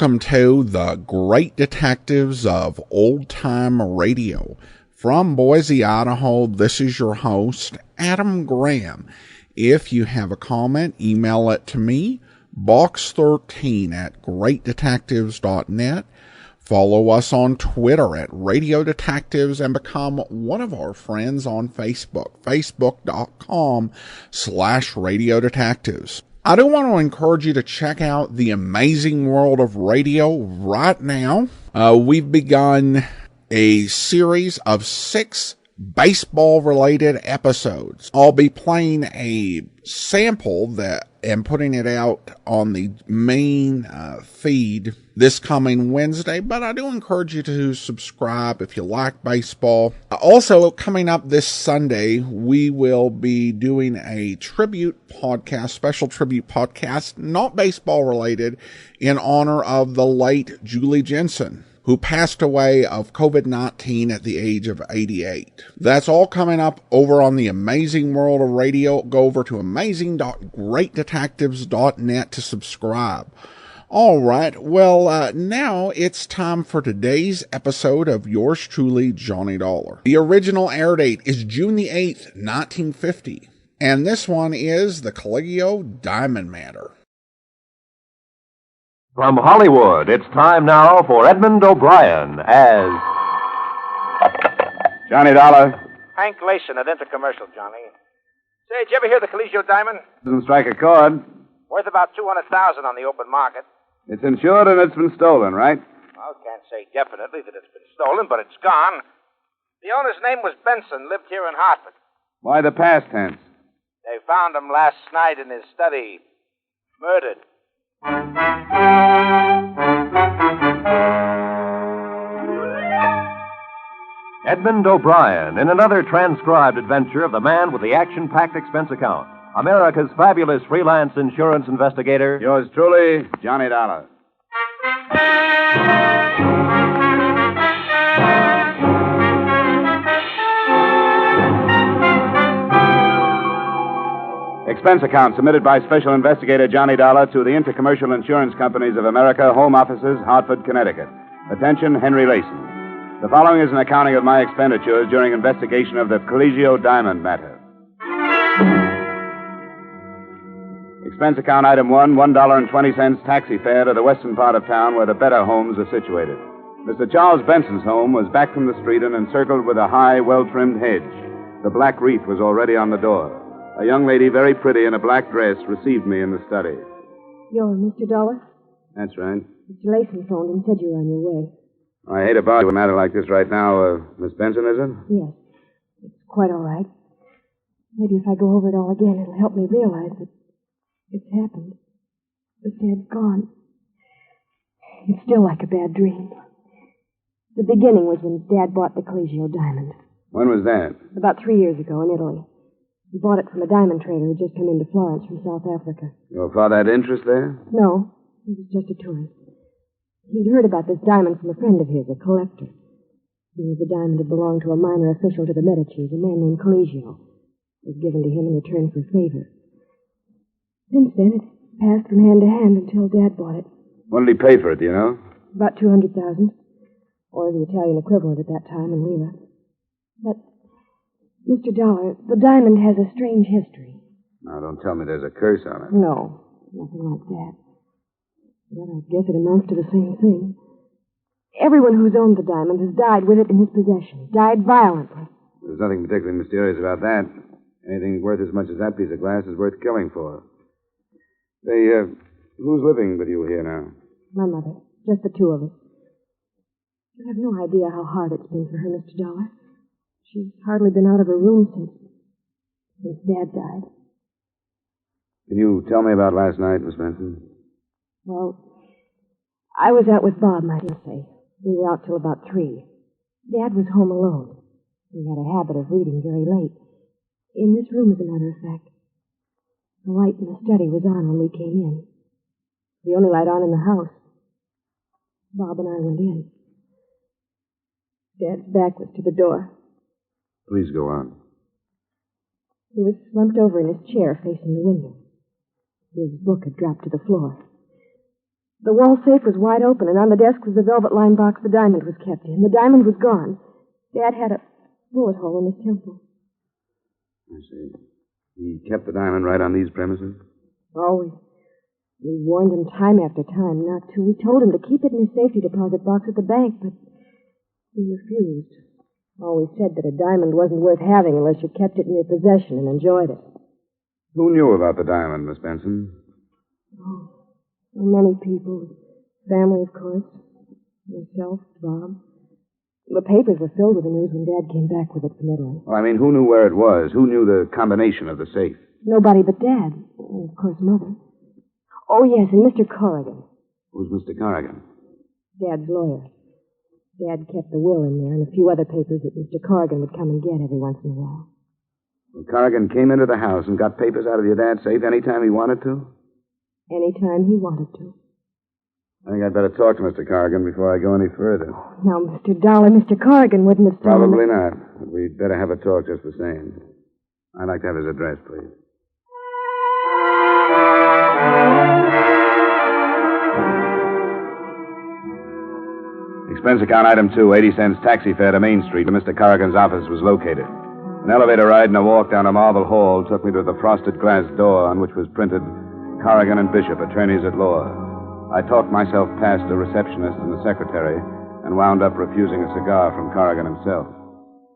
Welcome to the Great Detectives of Old Time Radio. From Boise, Idaho, this is your host, Adam Graham. If you have a comment, email it to me, box13@greatdetectives.net. Follow us on Twitter at Radio Detectives and become one of our friends on Facebook, facebook.com/Radio Detectives. I do want to encourage you to check out the amazing world of radio right now. We've begun a series of 6 baseball-related episodes. I'll be playing a sample and putting it out on the main feed this coming Wednesday, but I do encourage you to subscribe if you like baseball. Also, coming up this Sunday, we will be doing a special tribute podcast, not baseball-related, in honor of the late Julie Jensen, who passed away of COVID-19 at the age of 88. That's all coming up over on the Amazing World of Radio. Go over to amazing.greatdetectives.net to subscribe. All right, well, now it's time for today's episode of yours truly, Johnny Dollar. The original air date is June the 8th, 1950, and this one is the Caligio Diamond Matter. From Hollywood, it's time now for Edmund O'Brien as Johnny Dollar. Hank Layson at Intercommercial, Johnny. Say, did you ever hear the Caligio Diamond? Doesn't strike a chord. Worth about $200,000 on the open market. It's insured and it's been stolen, right? Well, can't say definitely that it's been stolen, but it's gone. The owner's name was Benson, lived here in Hartford. Why the past tense? They found him last night in his study, murdered. Edmund O'Brien in another transcribed adventure of the man with the action-packed expense account, America's fabulous freelance insurance investigator. Yours truly, Johnny Dollar. Expense account submitted by Special Investigator Johnny Dollar to the Intercommercial Insurance Companies of America, Home Offices, Hartford, Connecticut. Attention, Henry Layson. The following is an accounting of my expenditures during investigation of the Caligio Diamond matter. Expense account item 1, $1.20 taxi fare to the western part of town where the better homes are situated. Mr. Charles Benson's home was back from the street and encircled with a high, well-trimmed hedge. The black wreath was already on the door. A young lady, very pretty in a black dress, received me in the study. You're Mr. Dollar? That's right. Mr. Layson phoned and said you were on your way. I hate about a matter like this right now. Miss Benson, is it? Yes. It's quite all right. Maybe if I go over it all again, it'll help me realize that it's happened. But Dad's gone. It's still like a bad dream. The beginning was when Dad bought the Caligio diamond. When was that? About 3 years ago in Italy. He bought it from a diamond trader who'd just come into Florence from South Africa. Your father had interest there? No, he was just a tourist. He'd heard about this diamond from a friend of his, a collector. He knew the diamond had belonged to a minor official to the Medicis, a man named Caligio. It was given to him in return for a favor. Since then, it passed from hand to hand until Dad bought it. What did he pay for it, do you know? About $200,000, or the Italian equivalent at that time in lira. But, Mr. Dollar, the diamond has a strange history. Now, don't tell me there's a curse on it. No, nothing like that. But I guess it amounts to the same thing. Everyone who's owned the diamond has died with it in his possession. Died violently. There's nothing particularly mysterious about that. Anything worth as much as that piece of glass is worth killing for. Say, who's living with you here now? My mother. Just the two of us. You have no idea how hard it's been for her, Mr. Dollar. She's hardly been out of her room since Dad died. Can you tell me about last night, Miss Benson? Well, I was out with Bob, my fiancé. We were out till about 3. Dad was home alone. He had a habit of reading very late. In this room, as a matter of fact. The light in the study was on when we came in. The only light on in the house. Bob and I went in. Dad's back was to the door. Please go on. He was slumped over in his chair facing the window. His book had dropped to the floor. The wall safe was wide open, and on the desk was the velvet-lined box the diamond was kept in. The diamond was gone. Dad had a bullet hole in his temple. I see. He kept the diamond right on these premises? Always. We warned him time after time not to. We told him to keep it in his safety deposit box at the bank, but he refused. Always said that a diamond wasn't worth having unless you kept it in your possession and enjoyed it. Who knew about the diamond, Miss Benson? Oh, so many people. Family, of course. Myself, Bob. The papers were filled with the news when Dad came back with it from Italy. Well, I mean, who knew where it was? Who knew the combination of the safe? Nobody but Dad. And, of course, Mother. Oh, yes, and Mr. Corrigan. Who's Mr. Corrigan? Dad's lawyer. Dad kept the will in there and a few other papers that Mr. Corrigan would come and get every once in a while. Well, Corrigan came into the house and got papers out of your dad's safe anytime he wanted to? Anytime he wanted to. I think I'd better talk to Mr. Corrigan before I go any further. Now, Mr. Dollar, Mr. Corrigan wouldn't have stolen Probably not. But we'd better have a talk just the same. I'd like to have his address, please. Expense account item 2, 80 cents taxi fare to Main Street where Mr. Corrigan's office was located. An elevator ride and a walk down a marble hall took me to the frosted glass door on which was printed Corrigan and Bishop, attorneys at law. I talked myself past the receptionist and the secretary and wound up refusing a cigar from Corrigan himself.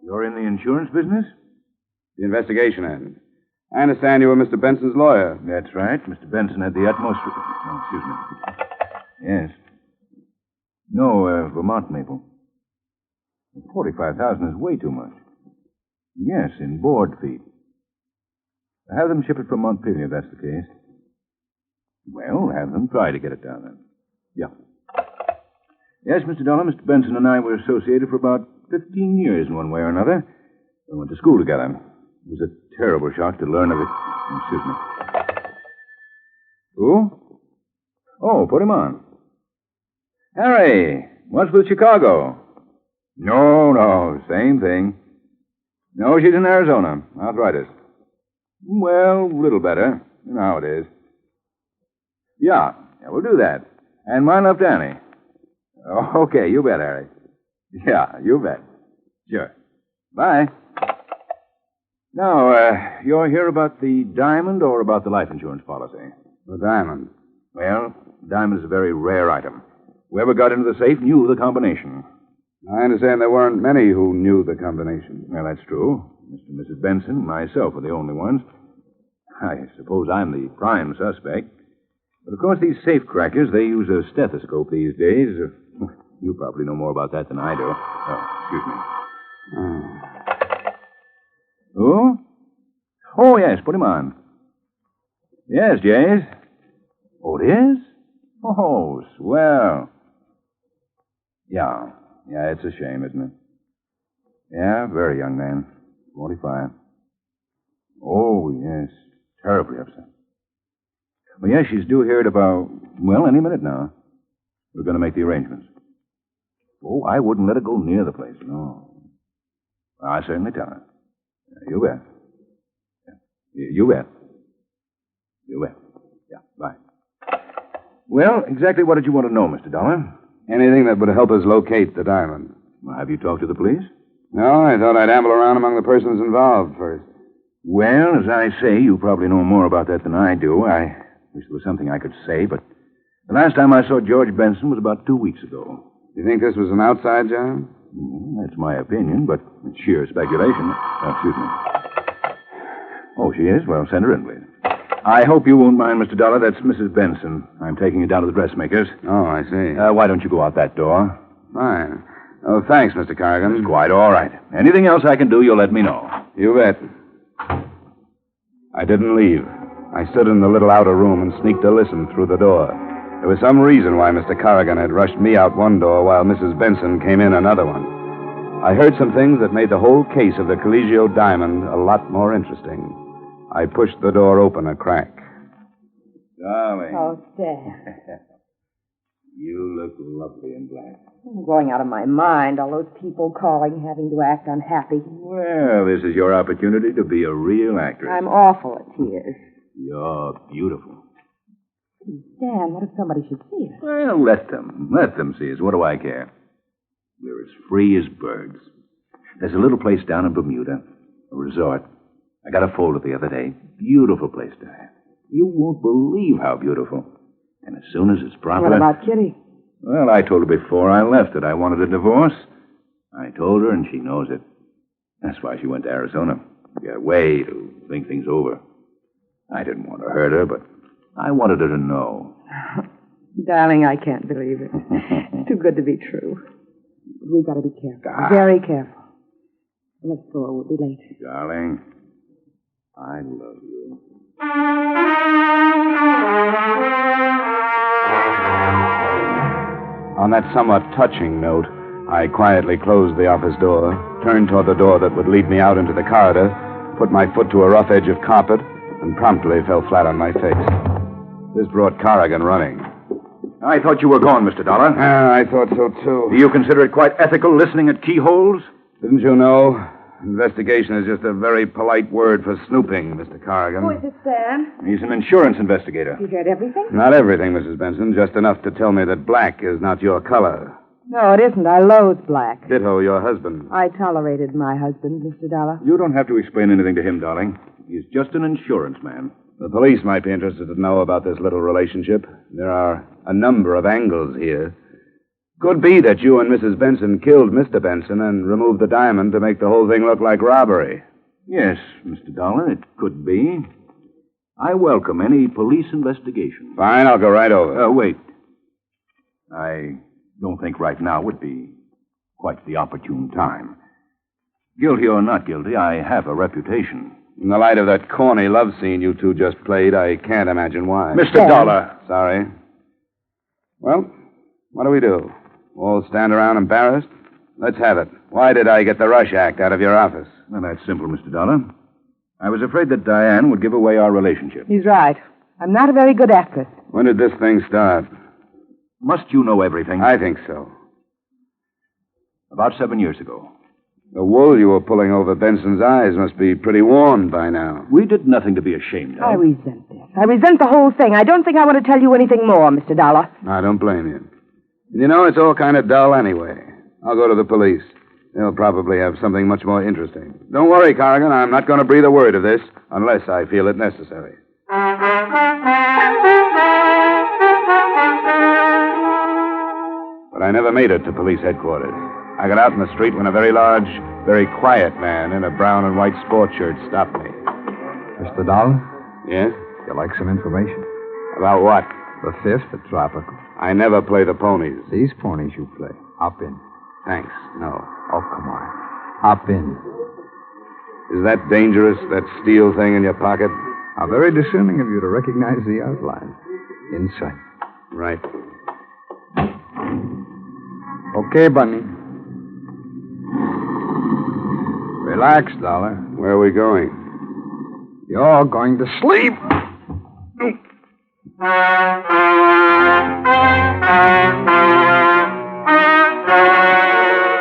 You're in the insurance business? The investigation end. I understand you were Mr. Benson's lawyer. That's right. Mr. Benson had the utmost... Oh, excuse me. Yes. No, Vermont maple. 45,000 is way too much. Yes, in board feet. Have them ship it from Montpelier, if that's the case. Well, have them try to get it down then. Yeah. Yes, Mr. Dollar, Mr. Benson and I were associated for about 15 years in one way or another. We went to school together. It was a terrible shock to learn of it. Excuse me. Who? Oh, put him on. Harry, what's with Chicago? No, same thing. No, she's in Arizona. Arthritis. Well, a little better. You know how it is. Yeah, we'll do that. And mind left Annie. Okay, you bet, Harry. Yeah, you bet. Sure. Bye. Now, you're here about the diamond or about the life insurance policy? The diamond. Well, diamond is a very rare item. Whoever got into the safe knew the combination. I understand there weren't many who knew the combination. Well, that's true. Mr. and Mrs. Benson and myself were the only ones. I suppose I'm the prime suspect. But, of course, these safe crackers, they use a stethoscope these days. You probably know more about that than I do. Oh, excuse me. Who? Oh, yes, put him on. Yes, Jays. Oh, it is? Oh, swell. Yeah, it's a shame, isn't it? Yeah, very young man. 45. Oh, yes. Terribly upset. Well, yes, she's due here at about, any minute now. We're going to make the arrangements. Oh, I wouldn't let her go near the place, no. I certainly tell her. You bet. You bet. You bet. Yeah, bye. Well, exactly what did you want to know, Mr. Dollar? Anything that would help us locate the diamond. Well, have you talked to the police? No, I thought I'd amble around among the persons involved first. Well, as I say, you probably know more about that than I do. I wish there was something I could say, but the last time I saw George Benson was about 2 weeks ago. You think this was an outside job? That's my opinion, but it's sheer speculation. Excuse me. Oh, she is? Well, send her in, please. I hope you won't mind, Mr. Dollar. That's Mrs. Benson. I'm taking you down to the dressmaker's. Oh, I see. Why don't you go out that door? Fine. Oh, thanks, Mr. Corrigan. It's quite all right. Anything else I can do, you'll let me know. You bet. I didn't leave. I stood in the little outer room and sneaked a listen through the door. There was some reason why Mr. Corrigan had rushed me out one door while Mrs. Benson came in another one. I heard some things that made the whole case of the Caligio diamond a lot more interesting. I pushed the door open a crack. Darling. Oh, Dad. You look lovely in black. I'm going out of my mind. All those people calling, having to act unhappy. Well, this is your opportunity to be a real actress. I'm awful at tears. You're beautiful. Dan, what if somebody should see us? Well, let them. Let them see us. What do I care? We're as free as birds. There's a little place down in Bermuda, a resort. I got a folder the other day. Beautiful place, Diane. You won't believe how beautiful. And as soon as it's proper... What about Kitty? Well, I told her before I left that I wanted a divorce. I told her, and she knows it. That's why she went to Arizona. To get away, to think things over. I didn't want to hurt her, but I wanted her to know. Darling, I can't believe it. It's too good to be true. We've got to be careful. Ah. Very careful. Let's go. We'll be late. Darling, I love you. On that somewhat touching note, I quietly closed the office door, turned toward the door that would lead me out into the corridor, put my foot to a rough edge of carpet, and promptly fell flat on my face. This brought Corrigan running. I thought you were gone, Mr. Dollar. I thought so, too. Do you consider it quite ethical listening at keyholes? Didn't you know? Investigation is just a very polite word for snooping, Mr. Corrigan. Who is it, Sam? He's an insurance investigator. You heard everything? Not everything, Mrs. Benson. Just enough to tell me that black is not your color. No, it isn't. I loathe black. Ditto your husband. I tolerated my husband, Mr. Dollar. You don't have to explain anything to him, darling. He's just an insurance man. The police might be interested to know about this little relationship. There are a number of angles here. Could be that you and Mrs. Benson killed Mr. Benson and removed the diamond to make the whole thing look like robbery. Yes, Mr. Dollar, it could be. I welcome any police investigation. Fine, I'll go right over. Wait. I don't think right now would be quite the opportune time. Guilty or not guilty, I have a reputation. In the light of that corny love scene you two just played, I can't imagine why. Mr. Dollar! Sorry. Well, what do we do? All stand around embarrassed? Let's have it. Why did I get the Rush Act out of your office? Well, that's simple, Mr. Dollar. I was afraid that Diane would give away our relationship. He's right. I'm not a very good actress. When did this thing start? Must you know everything? I think so. About 7 years ago. The wool you were pulling over Benson's eyes must be pretty worn by now. We did nothing to be ashamed of. I resent this. I resent the whole thing. I don't think I want to tell you anything more, Mr. Dollar. I don't blame you. You know, it's all kind of dull anyway. I'll go to the police. They'll probably have something much more interesting. Don't worry, Corrigan. I'm not going to breathe a word of this unless I feel it necessary. But I never made it to police headquarters. I got out in the street when a very large, very quiet man in a brown and white sports shirt stopped me. Mr. Dollar, Yes? you like some information? About what? The fifth, the tropical. I never play the ponies. These ponies you play. Hop in. Thanks. No. Oh, come on. Hop in. Is that dangerous, that steel thing in your pocket? How very discerning of you to recognize the outline. Inside. Right. Okay, Bunny. Relax, Dollar. Where are we going? You're going to sleep.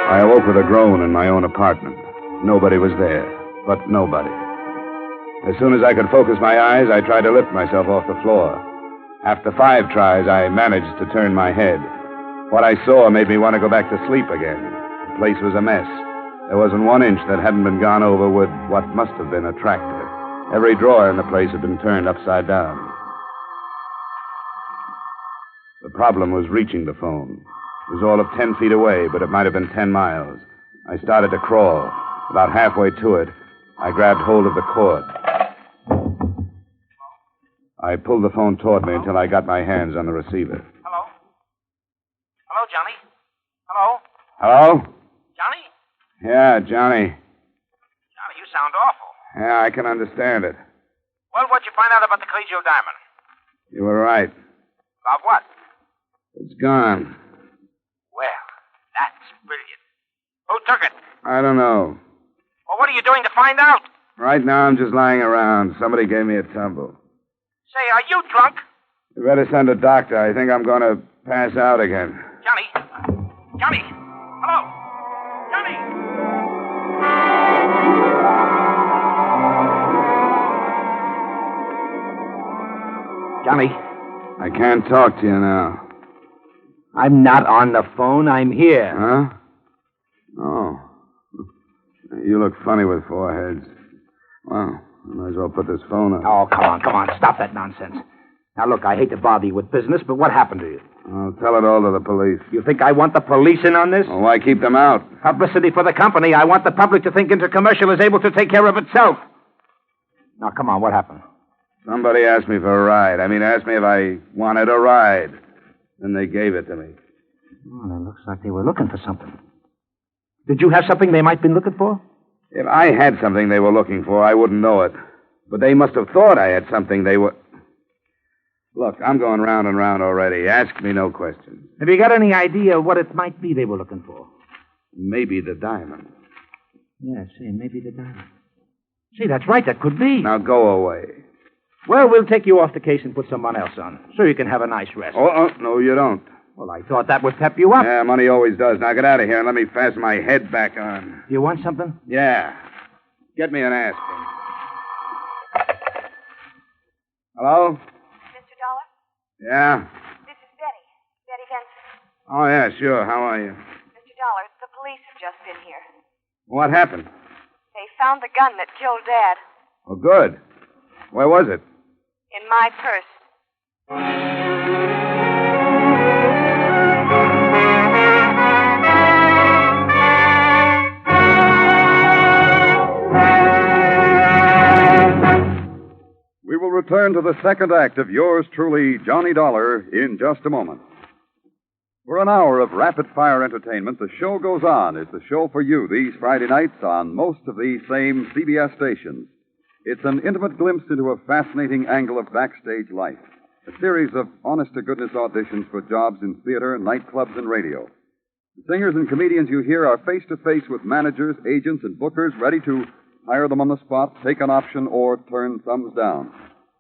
I awoke with a groan in my own apartment. Nobody was there, but nobody. As soon as I could focus my eyes, I tried to lift myself off the floor. After 5 tries, I managed to turn my head. What I saw made me want to go back to sleep again. The place was a mess. There wasn't 1 inch that hadn't been gone over with what must have been a tractor. Every drawer in the place had been turned upside down. The problem was reaching the phone. It was all of 10 feet away, but it might have been 10 miles. I started to crawl. About halfway to it, I grabbed hold of the cord. I pulled the phone toward me until I got my hands on the receiver. Hello? Hello, Johnny? Hello? Hello? Johnny? Yeah, Johnny. Johnny, you sound awful. Yeah, I can understand it. Well, what'd you find out about the Caligio diamond? You were right. About what? It's gone. Well, that's brilliant. Who took it? I don't know. Well, what are you doing to find out? Right now, I'm just lying around. Somebody gave me a tumble. Say, are you drunk? You better send a doctor. I think I'm going to pass out again. Johnny? Johnny? Hello? Johnny? Johnny, I can't talk to you now. I'm not on the phone. I'm here. Huh? Oh. You look funny with foreheads. Well, I might as well put this phone on. Oh, come on. Stop that nonsense. Now, look, I hate to bother you with business, but what happened to you? I'll tell it all to the police. You think I want the police in on this? Well, why keep them out? Publicity for the company. I want the public to think Intercommercial is able to take care of itself. Now, come on, what happened? Somebody asked me for a ride. Asked me if I wanted a ride. Then they gave it to me. Well, it looks like they were looking for something. Did you have something they might be looking for? If I had something they were looking for, I wouldn't know it. But they must have thought I had something they were... Look, I'm going round and round already. Ask me no questions. Have you got any idea what it might be they were looking for? Maybe the diamond. Yeah, see, maybe the diamond. See, that's right, that could be. Now go away. Well, we'll take you off the case and put someone else on, so you can have a nice rest. Oh, no, you don't. Well, I thought that would pep you up. Yeah, money always does. Now get out of here and let me fasten my head back on. Do you want something? Yeah. Get me an aspirin. Hello? Mr. Dollar? Yeah? This is Betty. Betty Benson. Oh, yeah, sure. How are you? Mr. Dollar, the police have just been here. What happened? They found the gun that killed Dad. Oh, good. Where was it? In my purse. We will return to the second act of yours truly, Johnny Dollar, in just a moment. For an hour of rapid-fire entertainment, the show goes on. It's the show for you these Friday nights on most of these same CBS stations. It's an intimate glimpse into a fascinating angle of backstage life. A series of honest-to-goodness auditions for jobs in theater, nightclubs, and radio. The singers and comedians you hear are face-to-face with managers, agents, and bookers ready to hire them on the spot, take an option, or turn thumbs down.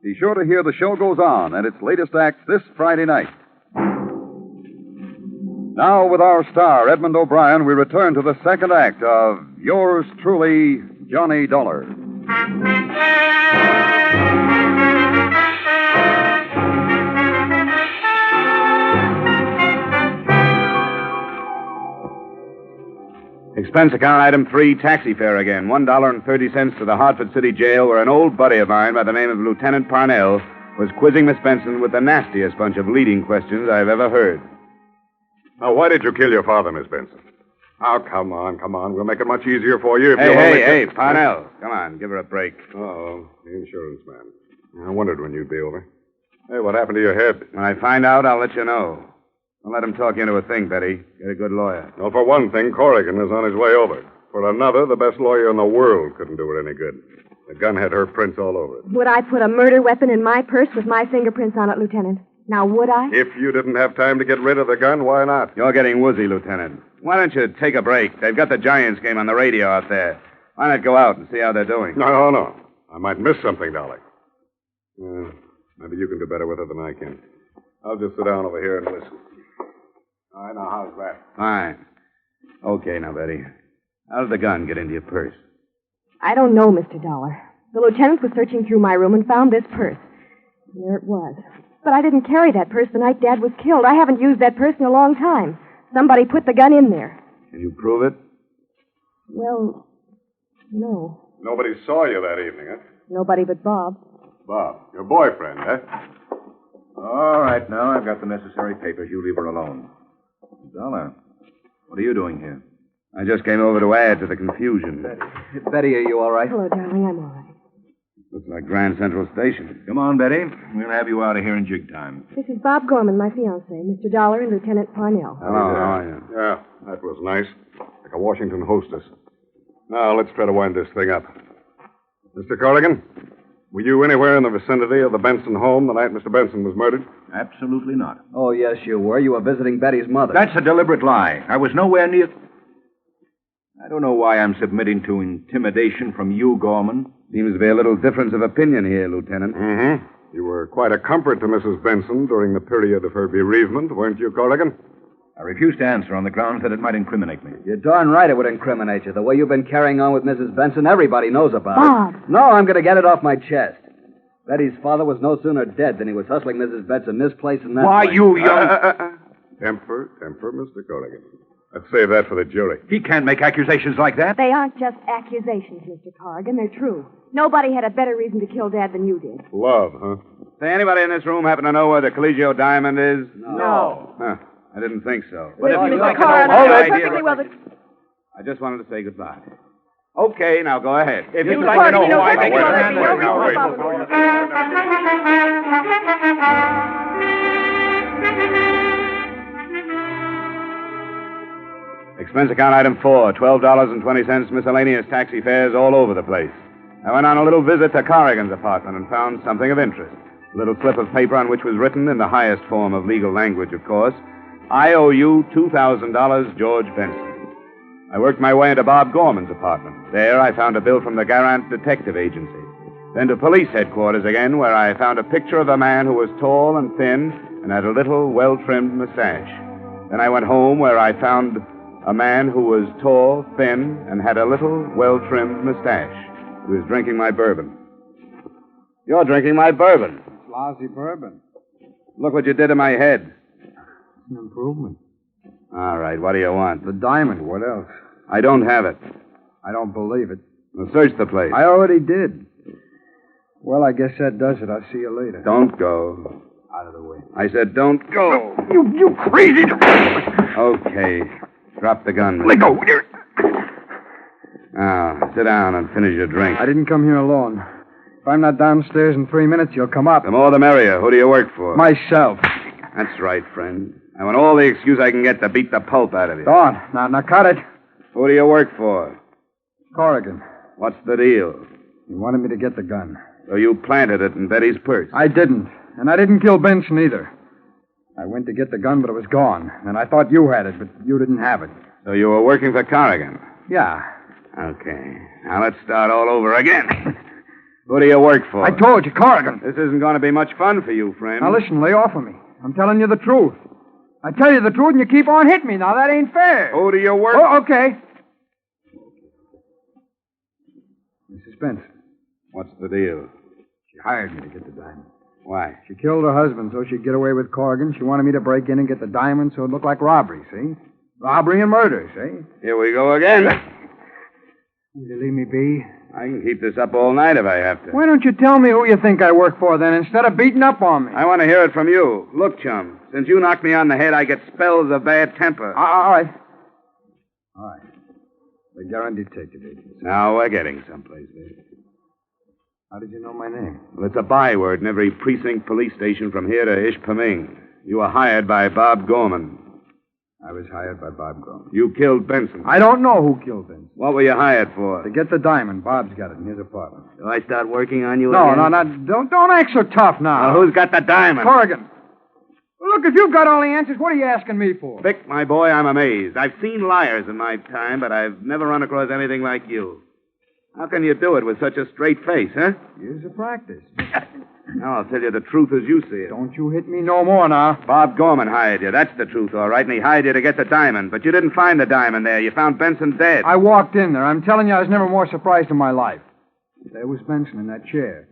Be sure to hear The Show Goes On and its latest acts this Friday night. Now, with our star, Edmund O'Brien, we return to the second act of yours truly, Johnny Dollar. Expense account item 3, taxi fare again. $1.30 to the Hartford City Jail, where an old buddy of mine by the name of Lieutenant Parnell was quizzing Miss Benson with the nastiest bunch of leading questions I've ever heard. Now, why did you kill your father, Miss Benson? Oh, come on. We'll make it much easier for you if Hey, Parnell. Come on, give her a break. Oh, the insurance man. I wondered when you'd be over. Hey, what happened to your head? When I find out, I'll let you know. Don't let him talk you into a thing, Betty. Get a good lawyer. Well, for one thing, Corrigan is on his way over. For another, the best lawyer in the world couldn't do it any good. The gun had her prints all over it. Would I put a murder weapon in my purse with my fingerprints on it, Lieutenant? Now, would I? If you didn't have time to get rid of the gun, why not? You're getting woozy, Lieutenant. Why don't you take a break? They've got the Giants game on the radio out there. Why not go out and see how they're doing? No. I might miss something, Dolly. Maybe you can do better with it than I can. I'll just sit down over here and listen. All right, now, how's that? Fine. Okay, now, Betty. How did the gun get into your purse? I don't know, Mr. Dollar. The lieutenant was searching through my room and found this purse. And there it was. But I didn't carry that purse the night Dad was killed. I haven't used that purse in a long time. Somebody put the gun in there. Can you prove it? Well, no. Nobody saw you that evening, huh? Nobody but Bob. Bob, your boyfriend, huh? All right, now I've got the necessary papers. You leave her alone. Dollar, what are you doing here? I just came over to add to the confusion. Betty, are you all right? Hello, darling. I'm all right. Looks like Grand Central Station. Come on, Betty. We'll have you out of here in jig time. This is Bob Gorman, my fiancé, Mr. Dollar and Lieutenant Parnell. Hello, how are you? Yeah, that was nice. Like a Washington hostess. Now, let's try to wind this thing up. Mr. Corrigan, were you anywhere in the vicinity of the Benson home the night Mr. Benson was murdered? Absolutely not. Oh, yes, you were. You were visiting Betty's mother. That's a deliberate lie. I was nowhere near... I don't know why I'm submitting to intimidation from you, Gorman. Seems to be a little difference of opinion here, Lieutenant. Mm-hmm. You were quite a comfort to Mrs. Benson during the period of her bereavement, weren't you, Corrigan? I refuse to answer on the grounds that it might incriminate me. You're darn right it would incriminate you. The way you've been carrying on with Mrs. Benson, everybody knows about Bob. it. No, I'm going to get it off my chest. Betty's father was no sooner dead than he was hustling Mrs. Benson this place and that Why, place. you young... Temper, Mr. Corrigan. Let's save that for the jury. He can't make accusations like that. They aren't just accusations, Mr. Corrigan. They're true. Nobody had a better reason to kill Dad than you did. Love, huh? Say, anybody in this room happen to know where the Caligio diamond is? No. Huh. I didn't think so. But if you'd like to Coroner, know my perfectly idea... well. I just wanted to say goodbye. Okay, now go ahead. If you'd Mr. like to know Corrigan, who I no, think wait, is wait, the wait, man... wait, Expense account item 4, $12.20 miscellaneous taxi fares all over the place. I went on a little visit to Corrigan's apartment and found something of interest. A little slip of paper on which was written in the highest form of legal language, of course, I owe you $2,000, George Benson. I worked my way into Bob Gorman's apartment. There I found a bill from the Garant Detective Agency. Then to police headquarters again, where I found a picture of a man who was tall and thin and had a little, well-trimmed mustache. Then I went home, where I found a man who was tall, thin, and had a little, well-trimmed mustache. He was drinking my bourbon. You're drinking my bourbon. It's lousy bourbon. Look what you did to my head. It's an improvement. All right, what do you want? The diamond. What else? I don't have it. I don't believe it. Well, search the place. I already did. Well, I guess that does it. I'll see you later. Don't go. Out of the way. I said don't go. You crazy... Okay. Drop the gun. Let go. Now, sit down and finish your drink. I didn't come here alone. If I'm not downstairs in 3 minutes, you'll come up. The more the merrier. Who do you work for? Myself. That's right, friend. I want all the excuse I can get to beat the pulp out of you. Go on. Now cut it. Who do you work for? Corrigan. What's the deal? He wanted me to get the gun. So you planted it in Betty's purse. I didn't. And I didn't kill Benson either. I went to get the gun, but it was gone. And I thought you had it, but you didn't have it. So you were working for Corrigan? Yeah. Okay. Now let's start all over again. Who do you work for? I told you, Corrigan. This isn't going to be much fun for you, friend. Now listen, lay off of me. I'm telling you the truth. I tell you the truth, and you keep on hitting me. Now, that ain't fair. Who do you work Oh, okay. Mrs. Benson. What's the deal? She hired me to get the diamond. Why? She killed her husband so she'd get away with Corrigan. She wanted me to break in and get the diamond so it looked like robbery, see? Robbery and murder, see? Here we go again. Will you leave me be? I can keep this up all night if I have to. Why don't you tell me who you think I work for, then, instead of beating up on me? I want to hear it from you. Look, chum, since you knocked me on the head, I get spells of bad temper. All right. All right. The Garant Detective Agency. Now we're getting someplace, baby. How did you know my name? Well, it's a byword in every precinct police station from here to Ishpeming. You were hired by Bob Gorman. I was hired by Bob Gorman. You killed Benson. I don't know who killed Benson. What were you hired for? To get the diamond. Bob's got it in his apartment. Do I start working on you No, again? don't act so tough now. Well, who's got the diamond? Corrigan. Well, look, if you've got all the answers, what are you asking me for? Vic, my boy, I'm amazed. I've seen liars in my time, but I've never run across anything like you. How can you do it with such a straight face, huh? Years of practice. Now, I'll tell you the truth as you see it. Don't you hit me no more now. Bob Gorman hired you. That's the truth, all right, and he hired you to get the diamond. But you didn't find the diamond there. You found Benson dead. I walked in there. I'm telling you, I was never more surprised in my life. There was Benson in that chair.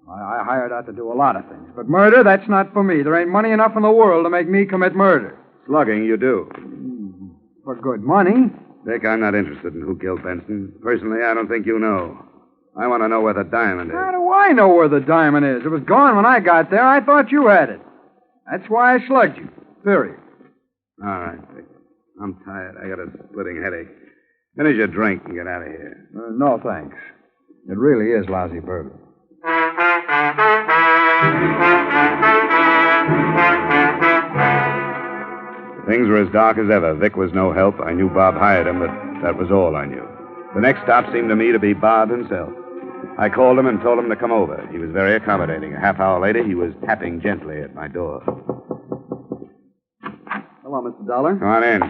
I hired out to do a lot of things. But murder, that's not for me. There ain't money enough in the world to make me commit murder. Slugging, you do. For good money. Vic, I'm not interested in who killed Benson. Personally, I don't think you know. I want to know where the diamond is. How do I know where the diamond is? It was gone when I got there. I thought you had it. That's why I slugged you. Period. All right, Vic. I'm tired. I got a splitting headache. Finish your drink and get out of here. No, thanks. It really is lousy bourbon. Things were as dark as ever. Vic was no help. I knew Bob hired him, but that was all I knew. The next stop seemed to me to be Bob himself. I called him and told him to come over. He was very accommodating. A half hour later, he was tapping gently at my door. Hello, Mr. Dollar. Come on in.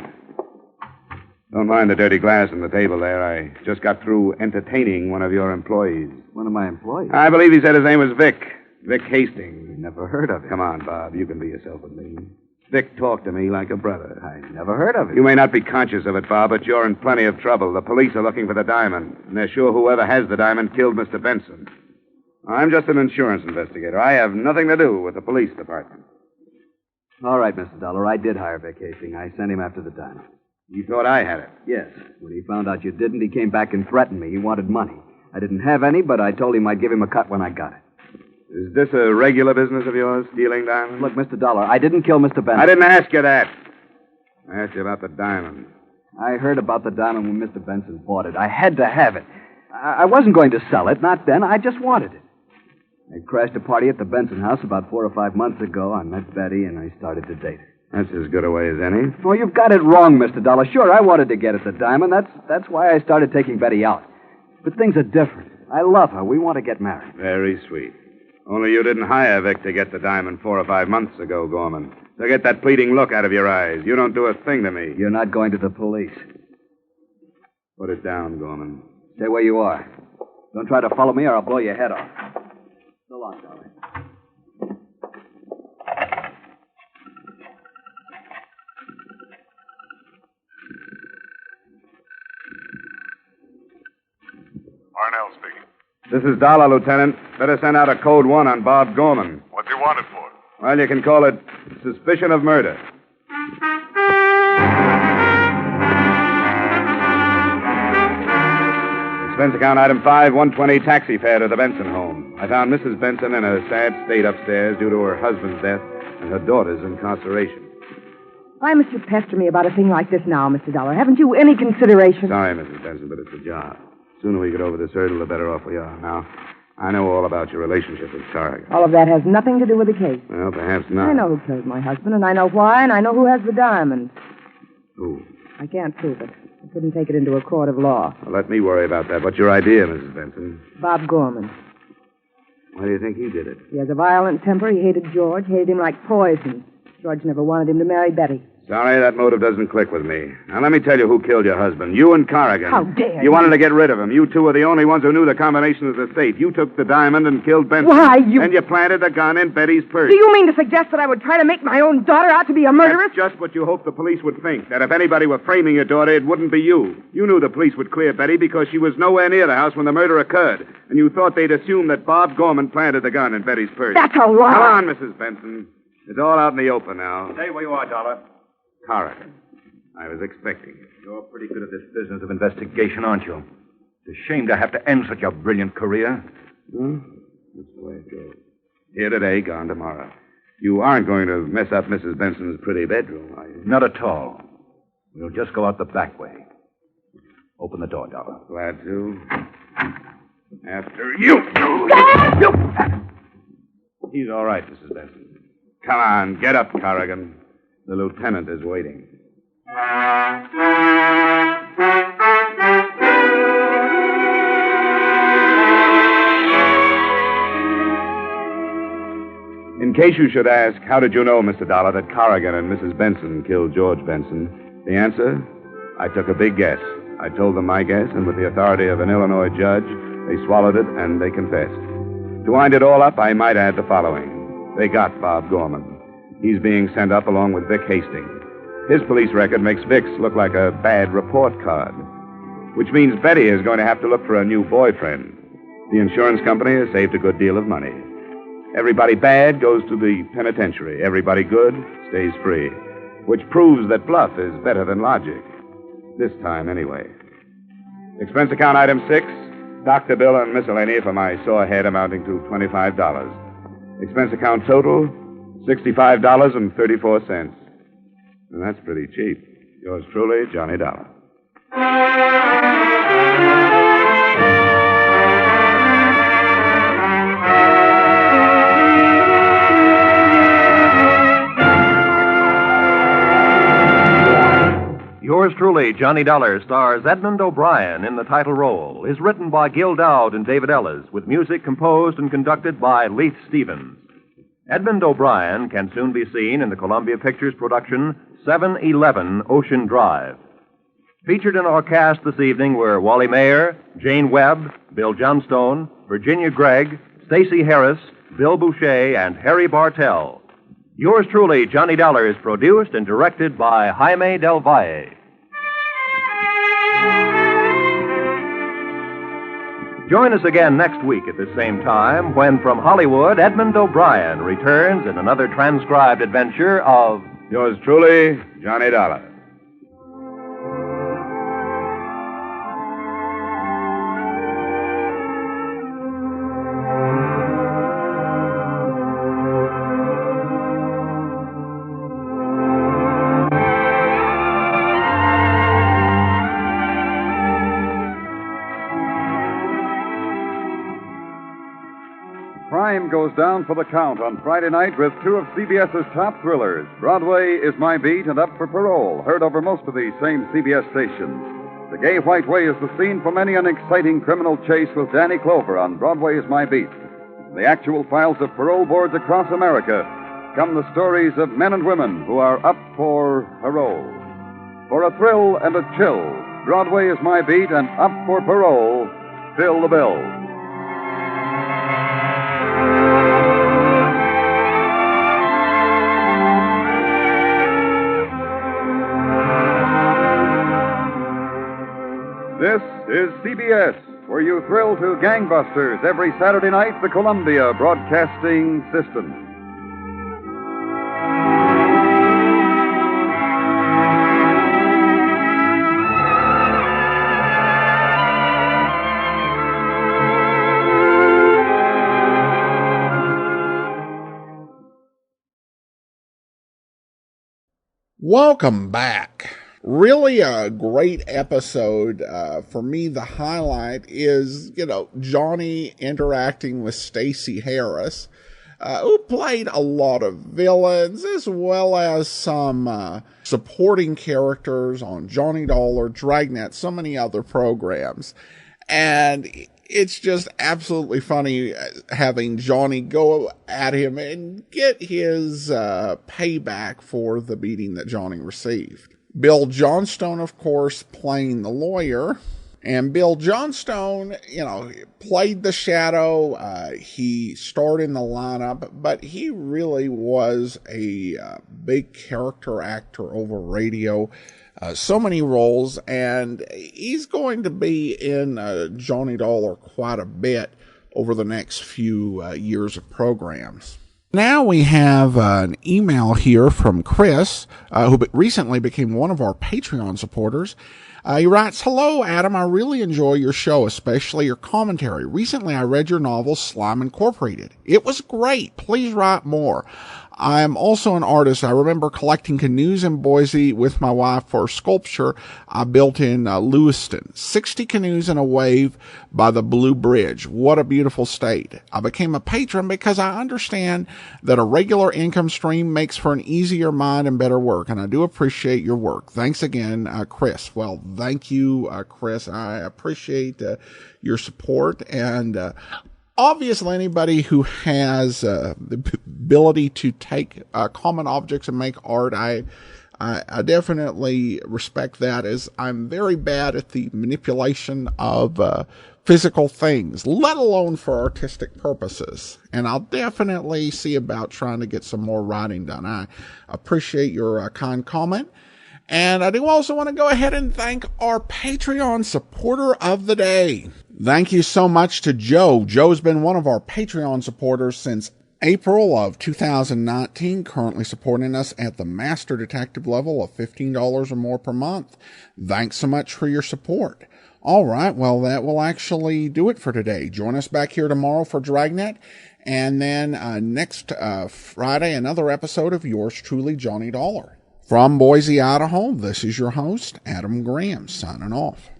Don't mind the dirty glass on the table there. I just got through entertaining one of your employees. One of my employees? I believe he said his name was Vic. Vic Hastings. Never heard of him. Come on, Bob. You can be yourself with me. Vic talked to me like a brother. I never heard of him. You may not be conscious of it, Bob, but you're in plenty of trouble. The police are looking for the diamond, and they're sure whoever has the diamond killed Mr. Benson. I'm just an insurance investigator. I have nothing to do with the police department. All right, Mr. Dollar. I did hire Vic Hastings. I sent him after the diamond. You thought I had it? Yes. When he found out you didn't, he came back and threatened me. He wanted money. I didn't have any, but I told him I'd give him a cut when I got it. Is this a regular business of yours, stealing diamonds? Look, Mr. Dollar, I didn't kill Mr. Benson. I didn't ask you that. I asked you about the diamond. I heard about the diamond when Mr. Benson bought it. I had to have it. I wasn't going to sell it, not then. I just wanted it. I crashed a party at the Benson house about 4 or 5 months ago. I met Betty, and I started to date her. That's as good a way as any. Oh, you've got it wrong, Mr. Dollar. Sure, I wanted to get at the diamond. That's why I started taking Betty out. But things are different. I love her. We want to get married. Very sweet. Only you didn't hire Vic to get the diamond 4 or 5 months ago, Gorman. So get that pleading look out of your eyes. You don't do a thing to me. You're not going to the police. Put it down, Gorman. Stay where you are. Don't try to follow me or I'll blow your head off. So long, darling. Arnell speaking. This is Dollar, Lieutenant. Better send out a code 1 on Bob Gorman. What's he wanted for? Well, you can call it suspicion of murder. Expense account item 5120, taxi fare to the Benson home. I found Mrs. Benson in a sad state upstairs due to her husband's death and her daughter's incarceration. Why must you pester me about a thing like this now, Mr. Dollar? Haven't you any consideration? Sorry, Mrs. Benson, but it's a job. The sooner we get over this hurdle, the better off we are. Now, I know all about your relationship with Caligio. All of that has nothing to do with the case. Well, perhaps not. I know who killed my husband, and I know why, and I know who has the diamond. Who? I can't prove it. I couldn't take it into a court of law. Well, let me worry about that. What's your idea, Mrs. Benson? Bob Gorman. Why do you think he did it? He has a violent temper. He hated George, hated him like poison. George never wanted him to marry Betty. Sorry, that motive doesn't click with me. Now, let me tell you who killed your husband. You and Corrigan. How dare you? wanted to get rid of him. You two were the only ones who knew the combination of the safe. You took the diamond and killed Benson. Why, you... And you planted the gun in Betty's purse. Do you mean to suggest that I would try to make my own daughter out to be a murderess? That's just what you hoped the police would think. That if anybody were framing your daughter, it wouldn't be you. You knew the police would clear Betty because she was nowhere near the house when the murder occurred. And you thought they'd assume that Bob Gorman planted the gun in Betty's purse. That's a lie. Come on, Mrs. Benson. It's all out in the open now. Stay where you are, Dollar. Corrigan. I was expecting it. You're pretty good at this business of investigation, aren't you? It's a shame to have to end such a brilliant career. That's the way it goes. Here today, gone tomorrow. You aren't going to mess up Mrs. Benson's pretty bedroom, are you? Not at all. We'll just go out the back way. Open the door, Dollar. Glad to. After you. He's all right, Mrs. Benson. Come on, get up, Corrigan. The lieutenant is waiting. In case you should ask, how did you know, Mr. Dollar, that Corrigan and Mrs. Benson killed George Benson? The answer? I took a big guess. I told them my guess, and with the authority of an Illinois judge, they swallowed it and they confessed. To wind it all up, I might add the following. They got Bob Gorman. He's being sent up along with Vic Hastings. His police record makes Vic's look like a bad report card, which means Betty is going to have to look for a new boyfriend. The insurance company has saved a good deal of money. Everybody bad goes to the penitentiary. Everybody good stays free, which proves that bluff is better than logic. This time, anyway. Expense account item 6, doctor bill and miscellany for my sore head amounting to $25. Expense account total, $65.34. And that's pretty cheap. Yours truly, Johnny Dollar. Yours truly, Johnny Dollar, stars Edmund O'Brien in the title role, is written by Gil Dowd and David Ellis, with music composed and conducted by Leith Stevens. Edmund O'Brien can soon be seen in the Columbia Pictures production 711 Ocean Drive. Featured in our cast this evening were Wally Mayer, Jane Webb, Bill Johnstone, Virginia Gregg, Stacey Harris, Bill Boucher, and Harry Bartell. Yours truly, Johnny Dollar, is produced and directed by Jaime Del Valle. Join us again next week at this same time when from Hollywood, Edmund O'Brien returns in another transcribed adventure of Yours truly, Johnny Dollar. Prime goes down for the count on Friday night with two of CBS's top thrillers, Broadway is My Beat and Up for Parole, heard over most of these same CBS stations. The Gay White Way is the scene for many an exciting criminal chase with Danny Clover on Broadway is My Beat. In the actual files of parole boards across America come the stories of men and women who are up for parole. For a thrill and a chill, Broadway is My Beat and Up for Parole fill the bill. This is CBS, where you thrill to gangbusters every Saturday night, the Columbia Broadcasting System. Welcome back. Really a great episode. For me, the highlight is, Johnny interacting with Stacey Harris, who played a lot of villains, as well as some supporting characters on Johnny Dollar, Dragnet, so many other programs. And it's just absolutely funny having Johnny go at him and get his payback for the beating that Johnny received. Bill Johnstone, of course, playing the lawyer. And Bill Johnstone, played the Shadow. He starred in the lineup, but he really was a big character actor over radio. So many roles, and he's going to be in Johnny Dollar quite a bit over the next few years of programs. Now we have an email here from Chris, who recently became one of our Patreon supporters. He writes, "Hello, Adam. I really enjoy your show, especially your commentary. Recently, I read your novel, Slime Incorporated. It was great. Please write more. I am also an artist. I remember collecting canoes in Boise with my wife for a sculpture I built in Lewiston. 60 canoes in a wave by the Blue Bridge. What a beautiful state. I became a patron because I understand that a regular income stream makes for an easier mind and better work, and I do appreciate your work. Thanks again, Chris." Well, thank you, Chris. I appreciate your support, and obviously, anybody who has the ability to take common objects and make art, I definitely respect that, as I'm very bad at the manipulation of physical things, let alone for artistic purposes. And I'll definitely see about trying to get some more writing done. I appreciate your kind comment. And I do also want to go ahead and thank our Patreon supporter of the day. Thank you so much to Joe. Joe's been one of our Patreon supporters since April of 2019, currently supporting us at the Master Detective level of $15 or more per month. Thanks so much for your support. All right, well, that will actually do it for today. Join us back here tomorrow for Dragnet, and then next Friday, another episode of yours truly, Johnny Dollar. From Boise, Idaho, this is your host, Adam Graham, signing off.